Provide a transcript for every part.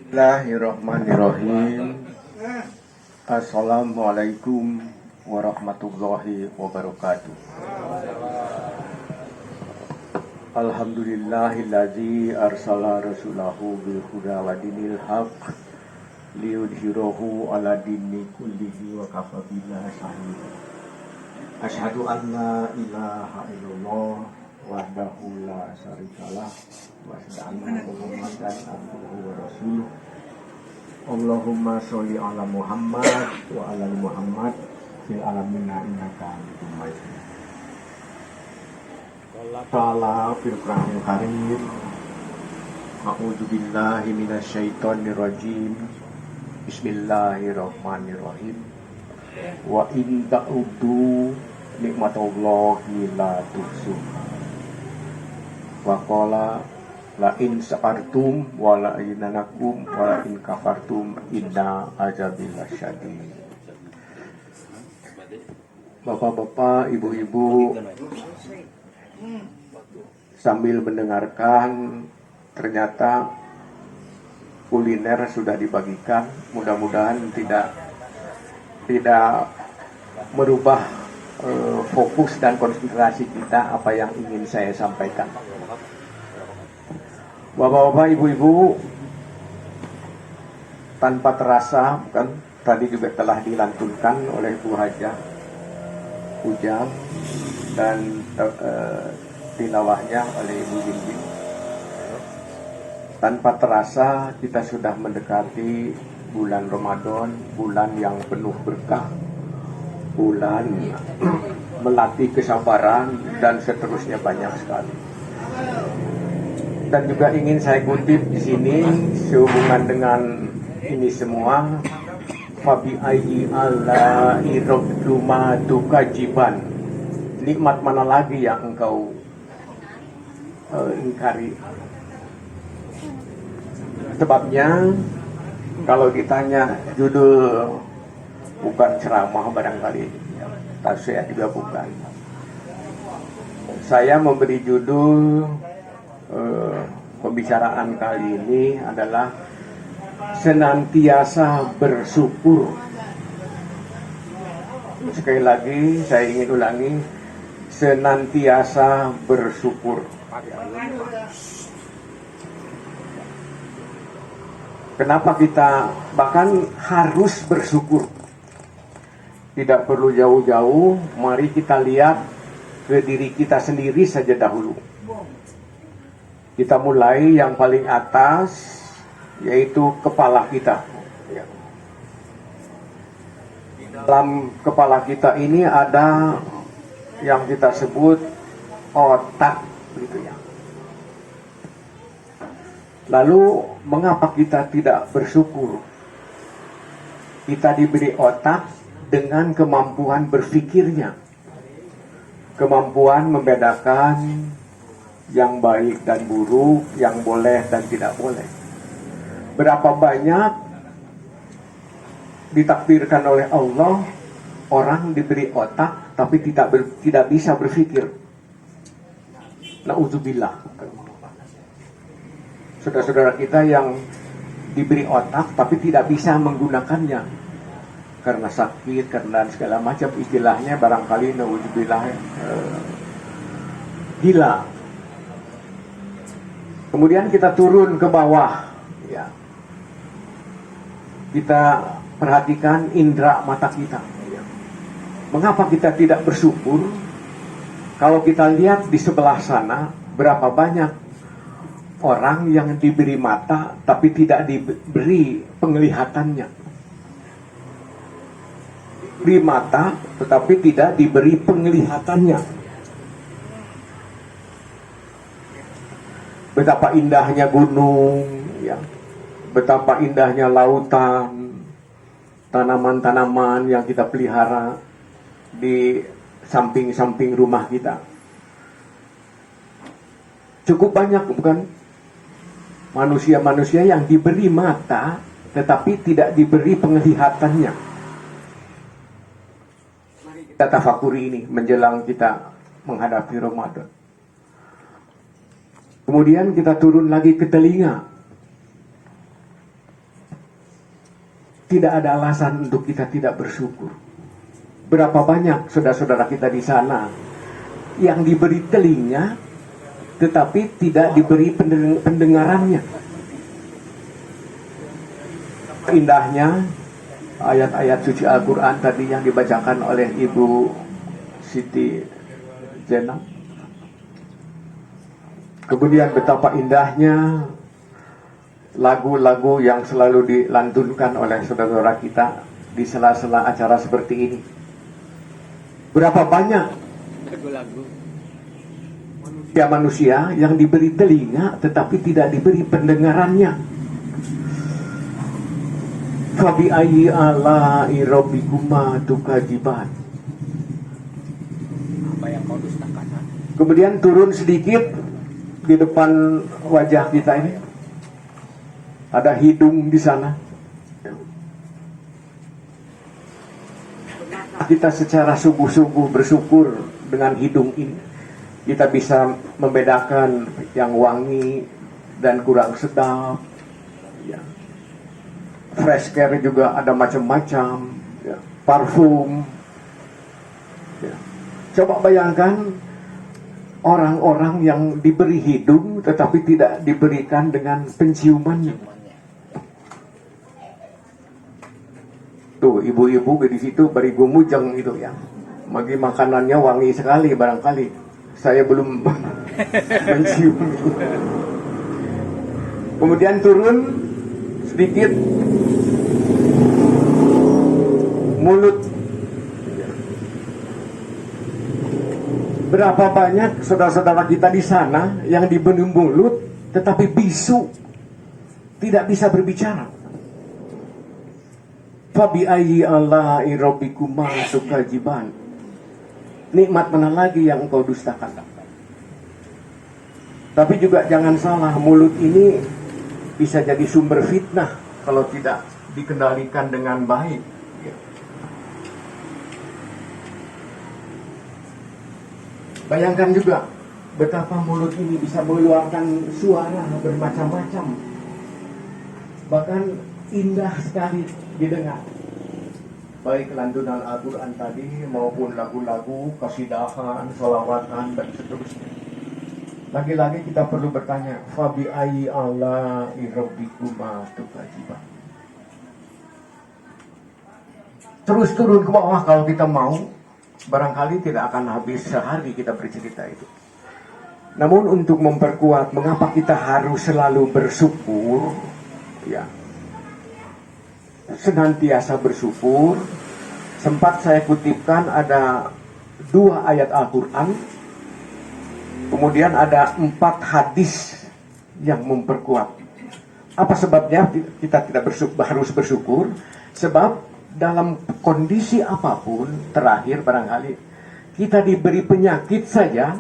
Bismillahirrahmanirrahim. Assalamualaikum warahmatullahi wabarakatuh. Alhamdulillahillazi arsala rasulahu bil huda wa dinil haq liyudhhirahu ala dini kullihi wa kafa billahi shahida. Asyhadu an la ilaha illallah wahdahu la syarikalah wa asyhadu anna Muhammadan abduhu wa rasuluh. Allahumma sholli ala Muhammad wa ala Muhammad fil alamin innaka hamidum majid. Ta'ala fil Qur'anil Karim. A'udzu billahi minasyaitonir rajim. Bismillahirrahmanirrahim. Wa in ta'uddu nikmatallahi la tuhsuha. Wa qala la in sa'artum wa la inanakum wa la in kafartum inna azabil lasyadid. Bapak-bapak, ibu-ibu, sambil mendengarkan ternyata kuliner sudah dibagikan. Mudah-mudahan tidak merubah fokus dan konsentrasi kita apa yang ingin saya sampaikan. Bapak-bapak, ibu-ibu, tanpa terasa, bukan tadi juga telah dilantunkan oleh Bu Hajah Ujang dan tilawahnya oleh Ibu Jinjing. Tanpa terasa kita sudah mendekati bulan Ramadan, bulan yang penuh berkah, bulan melatih kesabaran dan seterusnya banyak sekali. Dan juga ingin saya kutip di sini sehubungan dengan ini semua, fabi ayyi ala'i rabbikuma tukadziban. Nikmat mana lagi yang engkau ingkari? Sebabnya kalau ditanya judul, bukan ceramah barangkali, tausiah juga bukan. Saya memberi judul pembicaraan kali ini adalah senantiasa bersyukur. Sekali lagi saya ingin ulangi, senantiasa bersyukur. Kenapa kita bahkan harus bersyukur? Tidak perlu jauh-jauh, mari kita lihat ke diri kita sendiri saja dahulu. Kita mulai yang paling atas, yaitu kepala kita. Di dalam kepala kita ini ada yang kita sebut otak, gitu ya. Lalu mengapa kita tidak bersyukur? Kita diberi otak dengan kemampuan berpikirnya, kemampuan membedakan yang baik dan buruk, yang boleh dan tidak boleh. Berapa banyak ditakdirkan oleh Allah orang diberi otak tapi tidak bisa berpikir. Nauzubillah. Saudara-saudara kita yang diberi otak tapi tidak bisa menggunakannya karena sakit, karena segala macam istilahnya barangkali nauzubillah gila. Kemudian kita turun ke bawah, ya. Kita perhatikan indera mata kita. Ya. Mengapa kita tidak bersyukur? Kalau kita lihat di sebelah sana, berapa banyak orang yang diberi mata tapi tidak diberi penglihatannya. Diberi mata tetapi tidak diberi penglihatannya. Betapa indahnya gunung, ya. Betapa indahnya lautan, tanaman-tanaman yang kita pelihara di samping-samping rumah kita. Cukup banyak, bukan? Manusia-manusia yang diberi mata tetapi tidak diberi penglihatannya. Mari kita tafakuri ini menjelang kita menghadapi Ramadan. Kemudian kita turun lagi ke telinga. tidak ada alasan untuk kita tidak bersyukur. Berapa banyak saudara-saudara kita di sana yang diberi telinga tetapi tidak diberi pendengarannya. Indahnya ayat-ayat suci Al-Quran tadi yang dibacakan oleh Ibu Siti Jenab. Kemudian betapa indahnya lagu-lagu yang selalu dilantunkan oleh saudara-saudara kita di sela-sela acara seperti ini. Berapa banyak lagu-lagu manusia yang diberi telinga tetapi tidak diberi pendengarannya. Fabi ayyi ala'i rabbikuma tukadziban. Apa yang kau dustakan? Kemudian turun sedikit di depan wajah kita ini. Ada hidung di sana. Kita secara sungguh-sungguh bersyukur dengan hidung ini. Kita bisa membedakan yang wangi dan kurang sedap. Ya. Fresh care juga ada macam-macam. Ya. Parfum. Ya. Coba bayangkan orang-orang yang diberi hidung tetapi tidak diberikan dengan penciumannya. Tuh, ibu-ibu di situ beri gumujeng itu ya. Bagi makanannya wangi sekali barangkali. Saya belum mencium. Kemudian turun sedikit mulut. Berapa banyak saudara-saudara kita di sana yang diberi mulut tetapi bisu, tidak bisa berbicara. Fabi ayyi ala'i rabbikuma tukadziban. Nikmat mana lagi yang engkau dustakan? Tapi juga jangan salah, mulut ini bisa jadi sumber fitnah kalau tidak dikendalikan dengan baik. Bayangkan juga betapa mulut ini bisa mengeluarkan suara bermacam-macam. Bahkan indah sekali didengar. Baik lantunan Al-Quran tadi maupun lagu-lagu, qasidahan, sholawatan dan seterusnya. Lagi-lagi kita perlu bertanya, Fabi ayyi ala'i rabbikuma tukadziban. Terus turun ke bawah kalau kita mau, barangkali tidak akan habis sehari kita bercerita itu. Namun untuk memperkuat mengapa kita harus selalu bersyukur, ya, senantiasa bersyukur. Sempat saya kutipkan ada 2 ayat Al-Quran, kemudian ada 4 hadis yang memperkuat. Apa sebabnya kita tidak harus bersyukur? Sebab dalam kondisi apapun, terakhir barangkali kita diberi penyakit saja,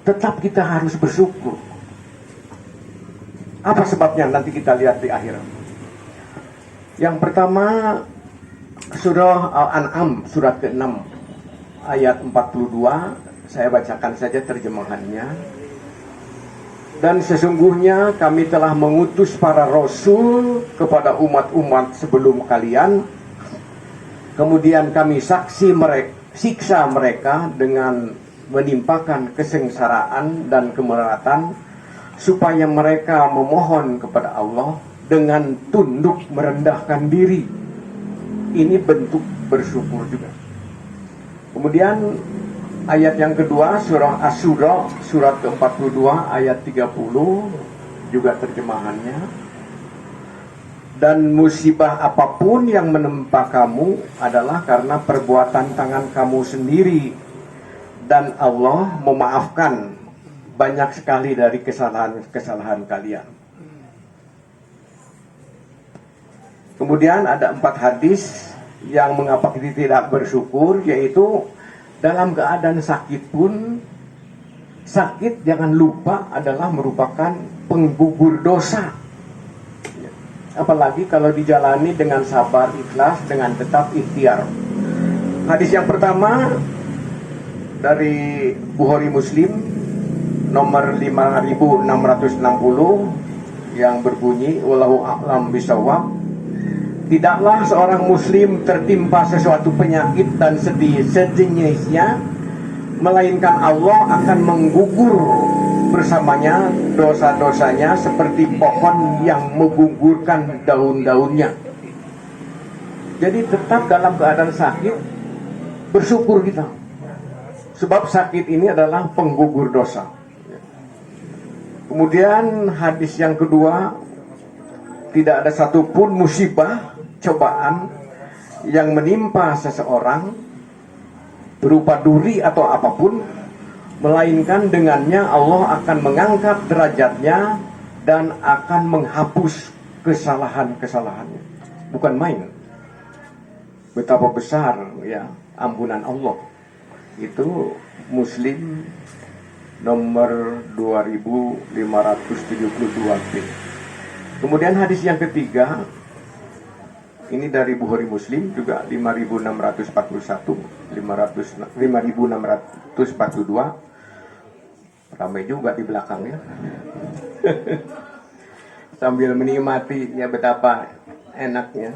tetap kita harus bersyukur. Apa sebabnya? Nanti kita lihat di akhir. Yang pertama, surah Al-An'am, surat ke-6, ayat 42. Saya bacakan saja terjemahannya. Dan sesungguhnya kami telah mengutus para rasul kepada umat-umat sebelum kalian. Kemudian kami siksa mereka dengan menimpakan kesengsaraan dan kemelaratan, supaya mereka memohon kepada Allah dengan tunduk merendahkan diri. Ini bentuk bersyukur juga. Kemudian ayat yang kedua, surah Asy-Syura, surat ke-42 ayat 30, juga terjemahannya. Dan musibah apapun yang menimpa kamu adalah karena perbuatan tangan kamu sendiri, dan Allah memaafkan banyak sekali dari kesalahan-kesalahan kalian. Kemudian ada 4 hadis yang mengapa kita tidak bersyukur, yaitu dalam keadaan sakit pun, sakit jangan lupa adalah merupakan penggugur dosa. Apalagi kalau dijalani dengan sabar, ikhlas, dengan tetap ikhtiar. Hadis yang pertama dari Bukhari Muslim nomor 5660 yang berbunyi wallahu a'lam bishawab. Tidaklah seorang muslim tertimpa sesuatu penyakit dan sedih sejenisnya, melainkan Allah akan menggugur bersamanya dosa-dosanya seperti pohon yang menggugurkan daun-daunnya. Jadi tetap dalam keadaan sakit, bersyukur kita. Sebab sakit ini adalah penggugur dosa. Kemudian hadis yang kedua, tidak ada satupun musibah, cobaan yang menimpa seseorang berupa duri atau apapun, melainkan dengannya Allah akan mengangkat derajatnya dan akan menghapus kesalahan-kesalahannya. Bukan main. Betapa besar ya ampunan Allah. Itu Muslim nomor 2572b. Kemudian hadis yang ketiga, ini dari Bukhari Muslim juga 5641, 5642. Ramai juga di belakangnya. Sambil menikmati ya betapa enaknya.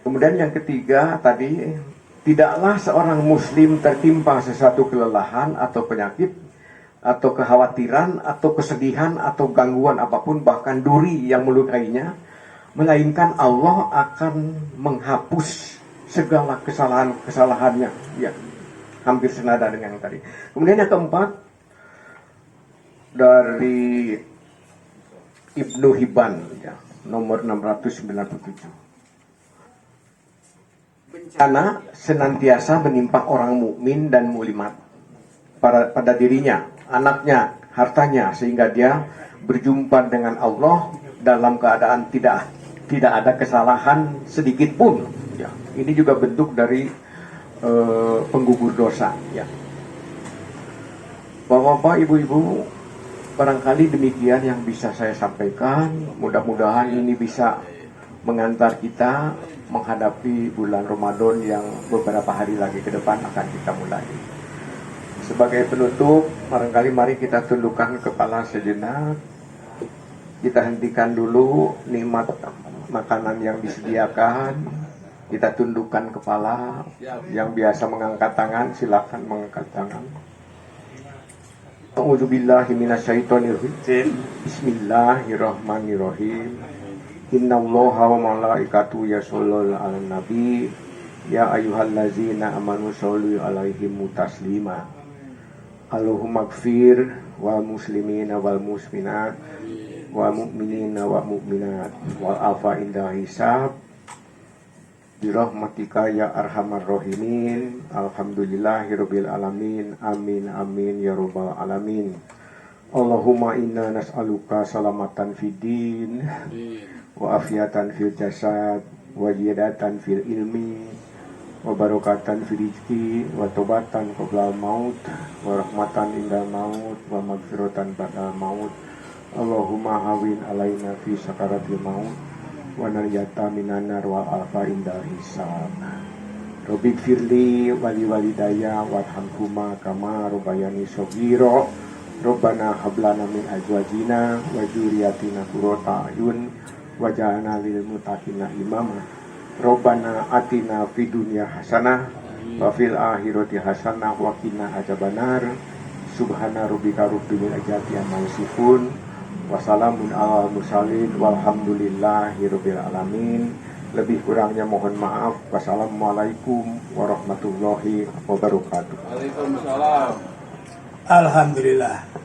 Kemudian yang ketiga tadi, tidaklah seorang muslim tertimpa sesuatu kelelahan atau penyakit atau kekhawatiran atau kesedihan atau gangguan apapun, bahkan duri yang melukainya, melainkan Allah akan menghapus segala kesalahan-kesalahannya. Ya, hampir senada dengan yang tadi. Kemudian yang keempat, dari Ibnu Hibban ya, nomor 697. Bencana senantiasa menimpa orang mukmin dan mukminat pada dirinya, anaknya, hartanya, sehingga dia berjumpa dengan Allah dalam keadaan tidak ada kesalahan sedikit pun. Ya, ini juga bentuk dari penggugur dosa. Ya, Bapak-bapak, ibu-ibu, barangkali demikian yang bisa saya sampaikan. Mudah-mudahan ini bisa mengantar kita menghadapi bulan Ramadan yang beberapa hari lagi ke depan akan kita mulai. Sebagai penutup, barangkali mari kita tundukkan kepala sejenak. Kita hentikan dulu nikmat makanan yang disediakan. Kita tundukkan kepala. Yang biasa mengangkat tangan, silakan mengangkat tangan. A'udzubillahi minasyaitonirrajim. Bismillahirrahmanirrahim. Innallaha wa malaikatu yashalluna 'alan nabi ya ayyuhallazina amanu shollu 'alaihi taslima. Allahumma ighfir wal muslimina wal musliminat wal mu'minina wal mu'minat wal afa inda hisab bi rahmatika ya arhamar rahimin. Alhamdulillahirabbil alamin. Amin amin ya rabbal alamin. Allahumma inna nas'aluka salamatan fiddin wa afiatan fil jasad wa ziyadatan fil ilmi wa barakatan fil rizki wa tobatan qabla maut wa rahmatan indal maut wa magfiratan ba'dal maut. Allahumma hawin alaina fi sakaratil maut wa naryata minan nar wa alfa indal hisab. Rabbik firli wali walidayya warhamhuma kama rabbayani shaghira. Rabbana hablana min azwajina wa dzurriyyatina qurrata a'yun waj'alna lil muttaqina imama. Rabbana atina fid dunya hasanah wa fil akhirati hasanah wa qina adzabannar. Subhana rabbika rabbil izzati amma yasifun wa salamun alal mursalin walhamdulillahi rabbil alamin. Lebih kurangnya mohon maaf. Wassalamualaikum warahmatullahi wabarakatuh. Waalaikumsalam. Alhamdulillah.